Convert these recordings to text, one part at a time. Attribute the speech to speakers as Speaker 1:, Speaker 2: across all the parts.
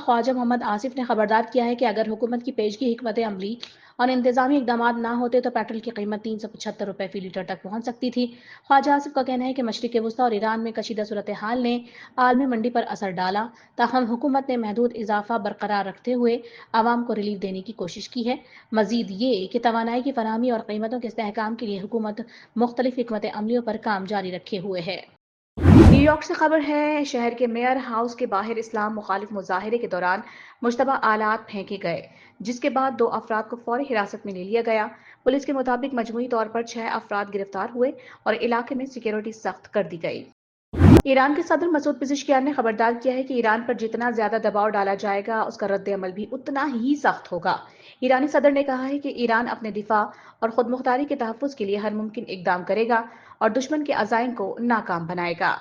Speaker 1: ख्वाजा मोहम्मद आसिफ ने खबरदार किया है कि अगर हुकूमत की पेशगी हिकमत अमली और इंतजामी इकदाम ना होते तो पेट्रोल की कीमत 375 रुपये फी लीटर तक पहुंच सकती थी। ख्वाजा आसिफ का कहना है कि मशरिक वस्ता और ईरान में कशीदा सूरत हाल ने आलमी मंडी पर असर डाला, ताहम हुकूमत ने महदूद इजाफा बरकरार रखते हुए आवाम को रिलीफ देने की कोशिश की है। मजीद ये कि तवानाई की फराहमी और कीमतों के इस्तेहकाम के लिए हुकूमत मुख्तलिफ हिकमत अमलियों पर काम जारी रखे हुए है। न्यूयॉर्क से खबर है, शहर के मेयर हाउस के बाहर इस्लाम मुखालिफ मुजाहिरे के दौरान मुश्तबा आलात फेंके गए, जिसके बाद 2 अफराद को फौरी हिरासत में ले लिया गया। पुलिस के मुताबिक मजमूई तौर पर 6 अफराद गिरफ्तार हुए और इलाके में सिक्योरिटी सख्त कर दी गई। ईरान के सदर मसूद पिज़ेश्कियान ने खबरदार किया है कि ईरान पर जितना ज्यादा दबाव डाला जाएगा, उसका रद्द अमल भी उतना ही सख्त होगा। ईरानी सदर ने कहा है कि ईरान अपने दिफा और खुद मुख्तारी के तहफ़्फ़ुज़ के लिए हर मुमकिन इकदाम करेगा और दुश्मन के अज़ाइम को नाकाम बनाएगा।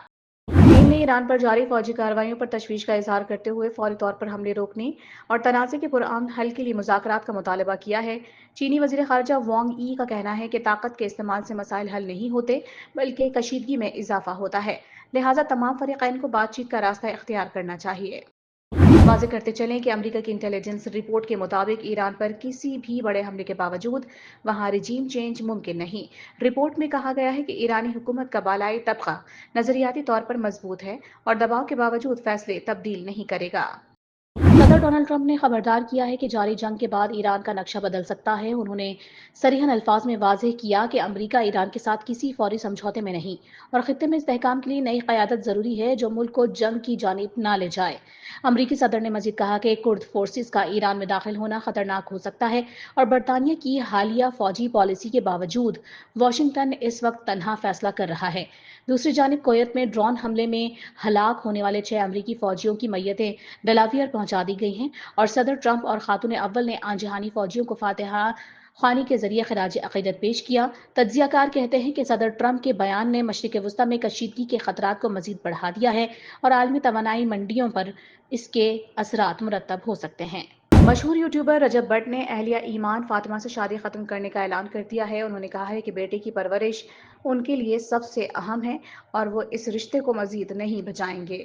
Speaker 1: चीन ने ईरान पर जारी फौजी कार्रवाइयों पर तशवीश का इजहार करते हुए फौरी तौर पर हमले रोकने और तनाज़े के पुरअमन हल के लिए मुज़ाकरात का मुतालबा किया है। चीनी वज़ीर ख़ारिजा वांग यी का कहना है कि ताकत के इस्तेमाल से मसाइल हल नहीं होते, बल्कि कशीदगी में इजाफा होता है। लिहाजा तमाम फ़रीक़ैन को बातचीत का रास्ता इख्तियार करना चाहिए। वाज़ेह करते चलें कि अमेरिका की इंटेलिजेंस रिपोर्ट के मुताबिक ईरान पर किसी भी बड़े हमले के बावजूद वहां रिजीम चेंज मुमकिन नहीं। रिपोर्ट में कहा गया है कि ईरानी हुकूमत का बालाई तबका नजरियाती तौर पर मजबूत है और दबाव के बावजूद फैसले तब्दील नहीं करेगा। सदर डोनाल्ड ट्रंप ने खबरदार किया है कि जारी जंग के बाद ईरान का नक्शा बदल सकता है। उन्होंने सरीहन अल्फाज में वाज़ेह किया कि अमेरिका ईरान के साथ किसी फौरी समझौते में नहीं और खित्ते में इस्तेहकाम के लिए नई क़यादत ज़रूरी है जो मुल्क को जंग की जानिब ना ले जाए। अमरीकी सदर ने मजीद कहा कि कुर्द फोर्सेस का ईरान में दाखिल होना खतरनाक हो सकता है और बरतानिया की हालिया फौजी पॉलिसी के बावजूद वाशिंगटन इस वक्त तनहा फैसला कर रहा है। दूसरी जानिब कुवैत में ड्रोन हमले में हलाक होने वाले 6 अमरीकी फौजियों की मैयतें डेलावियर पहुंचा दी गई हैं और सदर ट्रंप और खातून अव्वल ने आंजहानी फौजियों को फातिहा खानी के जरिए खराज अकीदत पेश किया। तज्जियाकार कहते हैं कि सदर ट्रंप के बयान ने मशरिक वस्ता में कशीदगी के खतरात को मजीद बढ़ा दिया है और आलमी तवानाई मंडियों पर इसके असरात मुरतब हो सकते हैं। मशहूर यूट्यूबर रजब भट्ट ने अहलिया ईमान फातिमा से शादी खत्म करने का ऐलान कर दिया है। उन्होंने कहा है कि बेटे की परवरिश उनके लिए सबसे अहम है और वो इस रिश्ते को मजीद नहीं बचाएंगे।